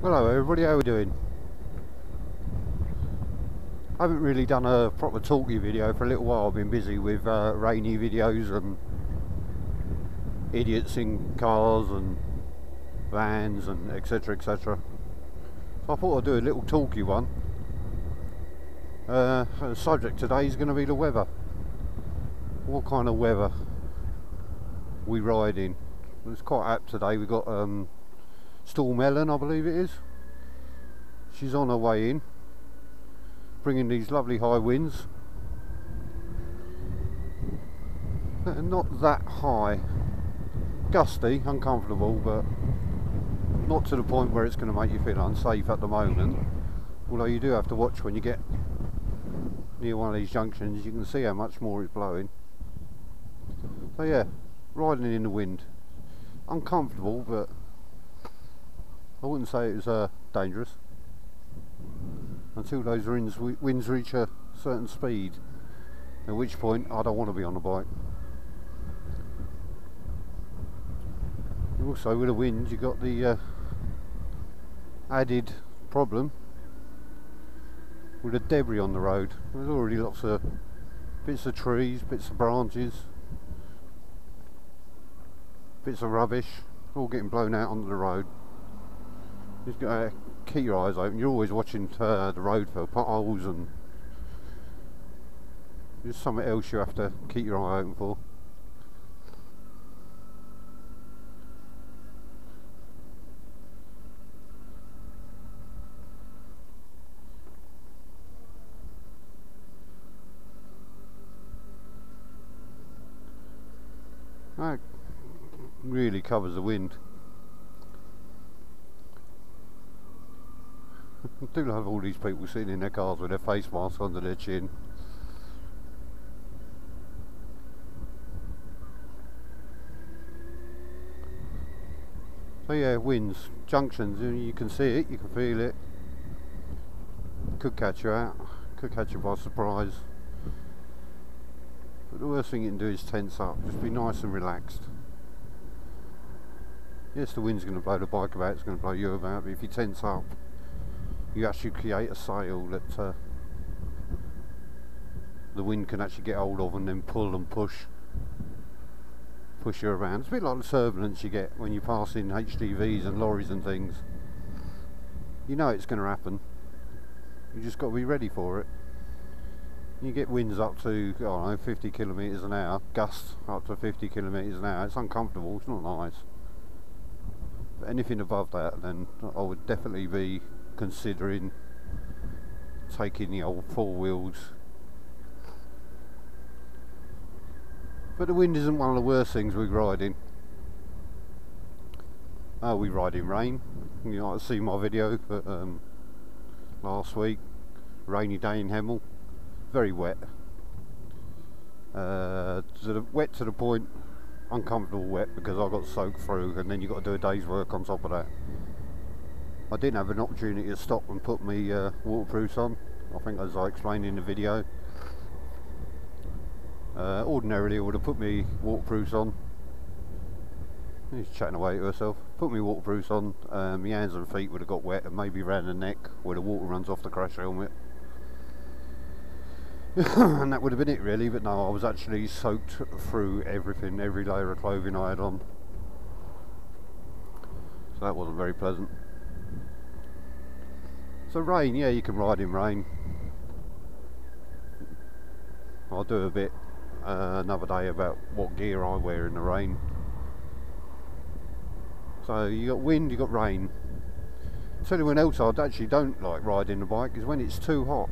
Hello everybody, how are we doing? I haven't really done a proper talky video for a little while. I've been busy with rainy videos and idiots in cars and vans and etc, etc. So I thought I'd do a little talky one. The subject today is going to be the weather. What kind of weather we ride in. It's quite apt today. We've got Storm Ellen, I believe it is. She's on her way in, bringing these lovely high winds. Not that high, gusty, uncomfortable, but not to the point where it's going to make you feel unsafe at the moment. Although you do have to watch when you get near one of these junctions. You can see how much more it's blowing. So yeah, riding in the wind, uncomfortable, but I wouldn't say it was dangerous until those winds reach a certain speed, at which point I don't want to be on a bike. Also with the wind you've got the added problem with the debris on the road. There's already lots of bits of trees, bits of branches, bits of rubbish, all getting blown out onto the road. You just got to keep your eyes open. You're always watching the road for potholes, and there's something else you have to keep your eye open for. That really covers the wind. I do love all these people sitting in their cars with their face masks under their chin. So yeah, winds, junctions, you can see it, you can feel it. Could catch you out, could catch you by surprise. But the worst thing you can do is tense up, just be nice and relaxed. Yes, the wind's going to blow the bike about, it's going to blow you about, but if you tense up, you actually create a sail that the wind can actually get hold of and then pull and push you around. It's a bit like the turbulence you get when you pass in HGVs and lorries and things. You know it's going to happen, you just got to be ready for it. You get winds up to, I don't know, 50 kilometres an hour, gusts up to 50 kilometres an hour. It's uncomfortable, it's not nice. But anything above that, then I would definitely be considering taking the old four wheels. But the wind isn't one of the worst things we ride in. We ride in rain. You might have seen my video last week. Rainy day in Hemel. Very wet. Wet to the point, uncomfortable wet, because I got soaked through, and then you've got to do a day's work on top of that. I didn't have an opportunity to stop and put my waterproofs on, I think, as I explained in the video. Ordinarily I would have put my waterproofs on. She's chatting away to herself. Put my waterproofs on, my hands and feet would have got wet, and maybe around the neck where the water runs off the crash helmet. And that would have been it really, but no, I was actually soaked through everything, every layer of clothing I had on. So that wasn't very pleasant. So rain, yeah, you can ride in rain. I'll do a bit another day about what gear I wear in the rain. So you got wind, you got rain. Tell you when else I actually don't like riding the bike is when it's too hot.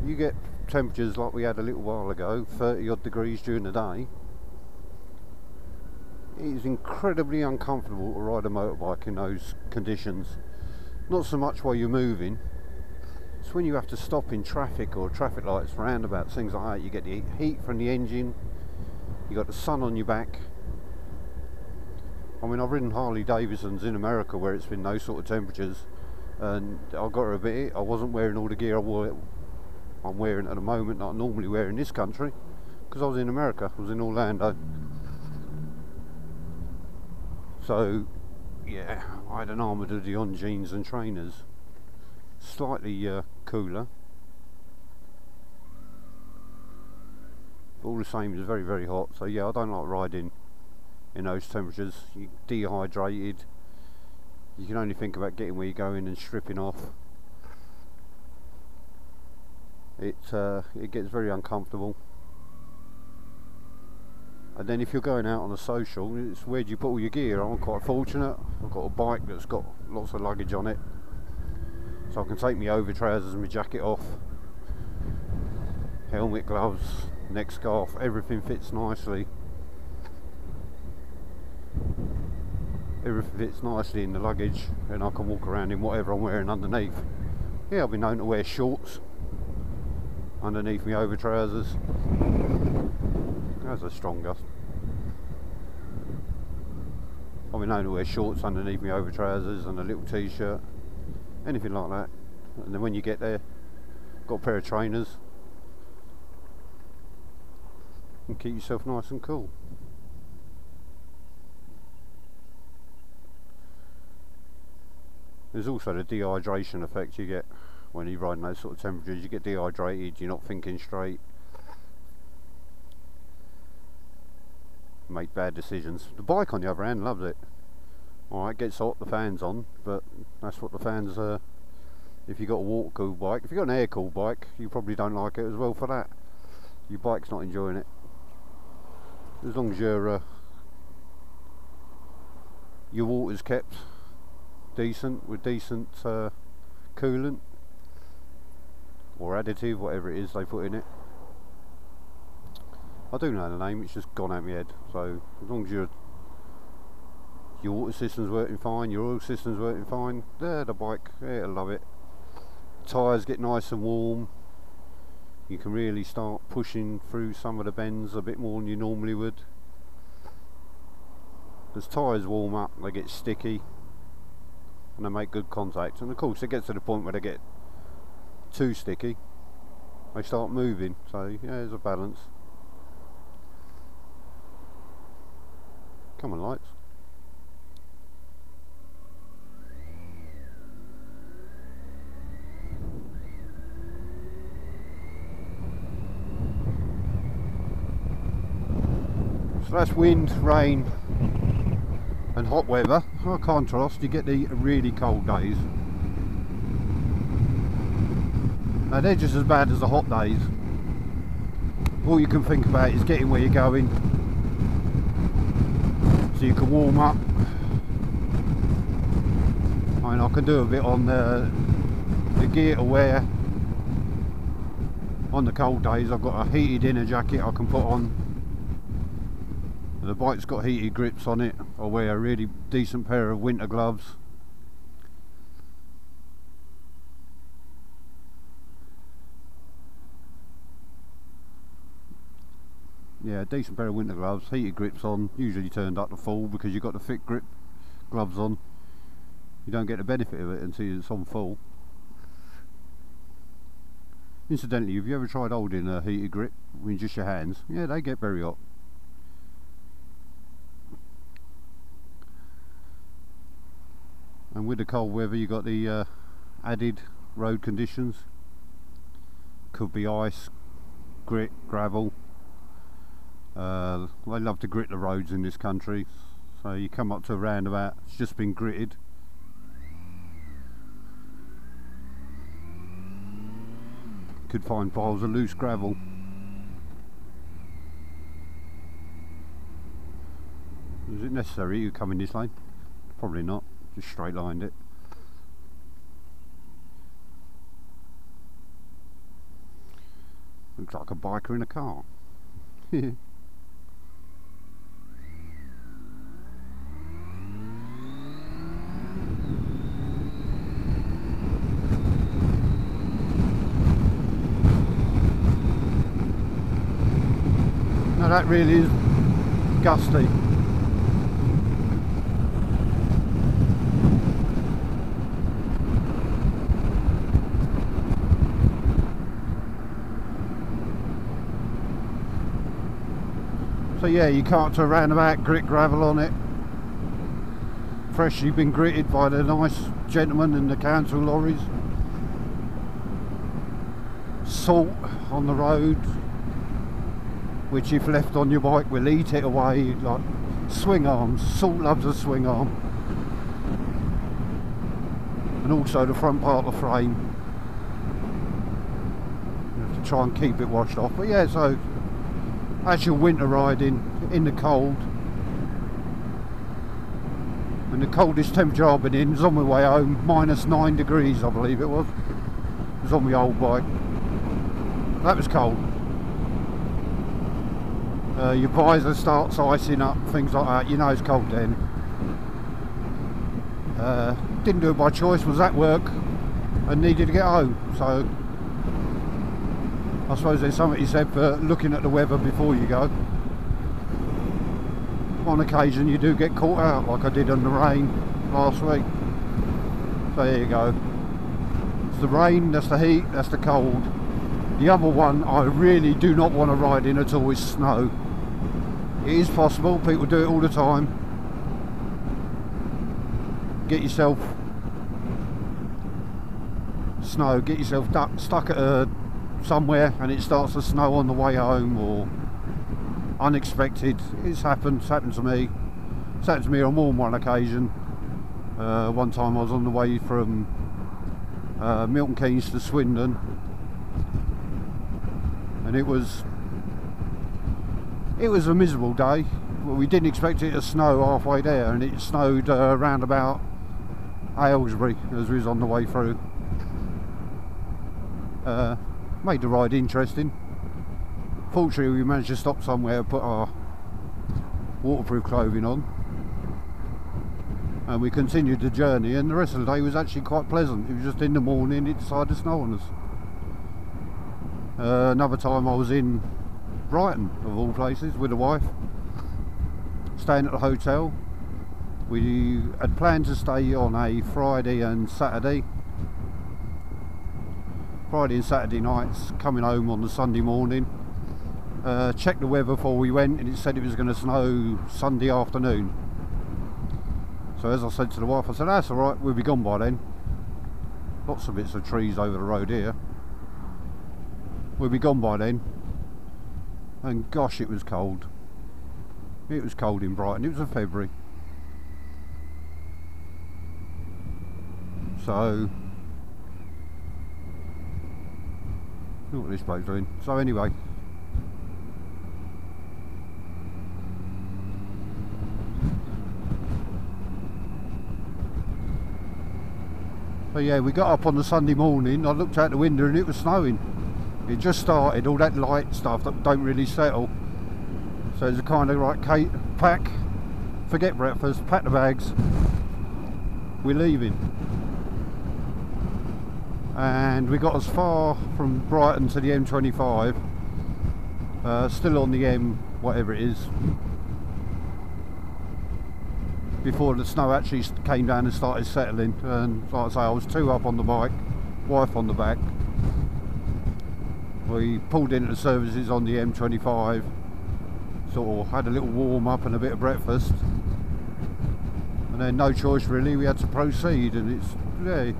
You get temperatures like we had a little while ago, 30 odd degrees during the day. It is incredibly uncomfortable to ride a motorbike in those conditions. Not so much while you're moving, it's when you have to stop in traffic or traffic lights, roundabouts, things like that. You get the heat from the engine, you got the sun on your back. I mean, I've ridden Harley Davidsons in America where it's been those sort of temperatures, and I got to admit it, I wasn't wearing all the gear I'm wearing at the moment that I normally wear in this country, because I was in America, I was in Orlando. So yeah, I had an armoured hoodie on, jeans and trainers. Slightly cooler. But all the same, it's very, very hot. So yeah, I don't like riding in those temperatures. You're dehydrated. You can only think about getting where you're going and stripping off. It gets very uncomfortable. And then if you're going out on a social, it's where do you put all your gear? I'm quite fortunate. I've got a bike that's got lots of luggage on it, so I can take my over trousers and my jacket off, helmet, gloves, neck scarf, everything fits nicely. Everything fits nicely in the luggage, and I can walk around in whatever I'm wearing underneath. Yeah, I've been known to wear shorts underneath my over trousers. That's a strong gust. I've been known to wear shorts underneath my over trousers and a little t-shirt, anything like that. And then when you get there, got a pair of trainers, and keep yourself nice and cool. There's also the dehydration effect you get when you ride in those sort of temperatures. You get dehydrated, you're not thinking straight, make bad decisions. The bike on the other hand loves it. Alright, it gets hot, the fan's on, but that's what the fans are. If you've got a water cooled bike, if you've got an air cooled bike, you probably don't like it as well for that. Your bike's not enjoying it. As long as your water's kept decent, with decent coolant or additive, whatever it is they put in it. I do know the name, it's just gone out of my head. So as long as your water system's working fine, your oil system's working fine, there, the bike, yeah, it'll love it. Tyres get nice and warm. You can really start pushing through some of the bends a bit more than you normally would. As tyres warm up, they get sticky and they make good contact. And of course, it gets to the point where they get too sticky, they start moving. So yeah, there's a balance. Come on, lights. So that's wind, rain and hot weather. By contrast, you get the really cold days. Now they're just as bad as the hot days. All you can think about is getting where you're going, so you can warm up. I mean, I can do a bit on the gear to wear. On the cold days, I've got a heated inner jacket I can put on. The bike's got heated grips on it. I wear a really decent pair of winter gloves. Yeah, a decent pair of winter gloves, heated grips on, usually turned up to full because you've got the thick grip gloves on. You don't get the benefit of it until it's on full. Incidentally, have you ever tried holding a heated grip with just your hands? Yeah, they get very hot. And with the cold weather, you got the added road conditions. Could be ice, grit, gravel. They love to grit the roads in this country. So you come up to a roundabout, it's just been gritted. Could find piles of loose gravel. Is it necessary you come in this lane? Probably not. Just straight lined it. Looks like a biker in a car. Now that really is gusty. So yeah, you can't turn around about, grit gravel on it. freshly been greeted by the nice gentlemen in the council lorries. Salt on the road, which if left on your bike will eat it away, like swing arms. Salt loves a swing arm. And also the front part of the frame. You have to try and keep it washed off. But yeah, so that's your winter riding in the cold. And the coldest temperature I've been in was on my way home, -9 degrees I believe it was. It was on my old bike. That was cold. Your visor starts icing up, things like that, you know it's cold then. Didn't do it by choice, was at work and needed to get home, so I suppose there's something you said for looking at the weather before you go. On occasion you do get caught out, like I did on the rain last week. So there you go. It's the rain, that's the heat, that's the cold. The other one I really do not want to ride in at all is snow. It is possible, people do it all the time. Get yourself snow, get yourself stuck at somewhere and it starts to snow on the way home, or unexpected. It's happened to me. It's happened to me on more than one occasion. One time I was on the way from Milton Keynes to Swindon, and it was a miserable day. Well, we didn't expect it to snow halfway there, and it snowed round about Aylesbury as we was on the way through. Made the ride interesting. Fortunately we managed to stop somewhere and put our waterproof clothing on, and we continued the journey, and the rest of the day was actually quite pleasant. It was just in the morning it decided to snow on us. Another time I was in Brighton, of all places, with the wife, staying at the hotel. We had planned to stay on a Friday and Saturday. Friday and Saturday nights, coming home on the Sunday morning. Checked the weather before we went, and it said it was going to snow Sunday afternoon. So as I said to the wife, I said, that's alright, we'll be gone by then. Lots of bits of trees over the road here. We'll be gone by then. And gosh, it was cold. It was cold in Brighton. It was in February. So look what this bloke's doing. So anyway, so yeah, we got up on the Sunday morning. I looked out the window and it was snowing. It just started, all that light stuff that don't really settle. So it's a kind of like pack, forget breakfast, pack the bags, we're leaving. And we got as far from Brighton to the M25, still on the M whatever it is, before the snow actually came down and started settling. And like I say, I was two up on the bike, wife on the back. We pulled into the services on the M25, sort of had a little warm up and a bit of breakfast, and then no choice really, we had to proceed. And it's, yeah,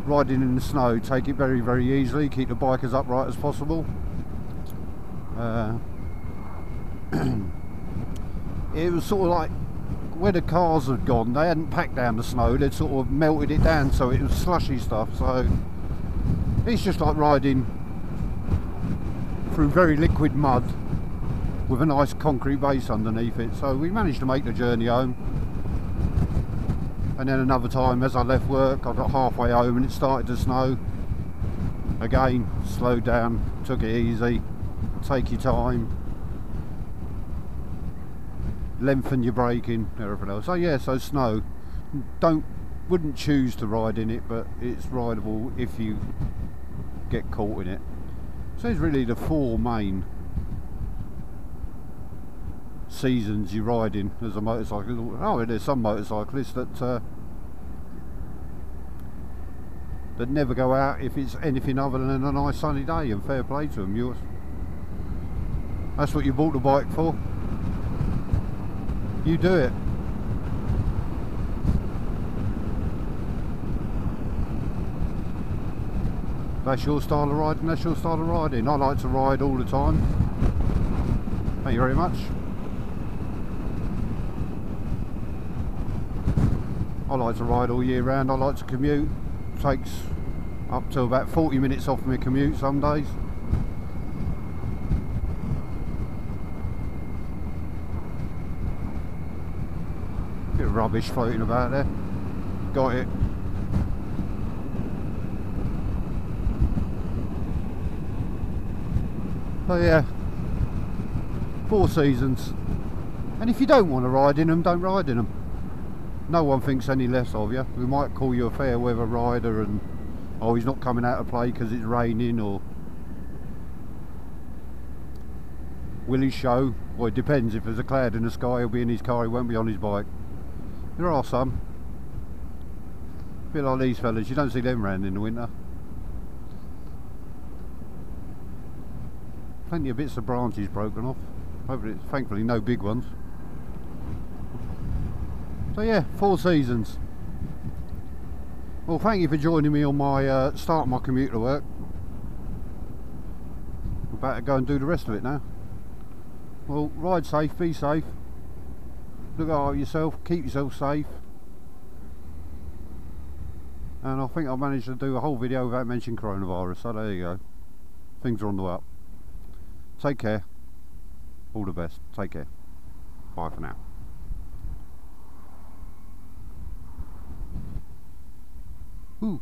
riding in the snow, take it very, very easily, keep the bike as upright as possible. It was sort of like where the cars had gone, they hadn't packed down the snow, they'd sort of melted it down, so it was slushy stuff. So it's just like riding through very liquid mud with a nice concrete base underneath it. So we managed to make the journey home. And then another time, as I left work, I got halfway home and it started to snow. Again, slowed down, took it easy, take your time, lengthen your braking, everything else. So yeah, so snow, wouldn't choose to ride in it, but it's rideable if you get caught in it. So it's really the four main seasons you ride in as a motorcyclist. Oh, there's some motorcyclists that never go out if it's anything other than a nice sunny day, and fair play to them. That's what you bought the bike for. You do it. that's your style of riding, that's your style of riding. I like to ride all the time. Thank you very much. I like to ride all year round. I like to commute. Takes up to about 40 minutes off my commute some days. Bit of rubbish floating about there. Got it. So yeah, 4 seasons. And if you don't want to ride in them, don't ride in them. No one thinks any less of you. We might call you a fair weather rider and, oh, he's not coming out to play because it's raining, or will he show? Well, it depends. If there's a cloud in the sky, he'll be in his car, he won't be on his bike. There are some. A bit like these fellas, you don't see them round in the winter. Plenty of bits of branches broken off. Hopefully, thankfully no big ones. So yeah, 4 seasons. Well, thank you for joining me on my start my commute to work. I'm about to go and do the rest of it now. Well, ride safe, be safe. Look after yourself, keep yourself safe. And I think I've managed to do a whole video without mentioning coronavirus, so there you go. Things are on the way up. Take care. All the best. Take care. Bye for now. Ooh.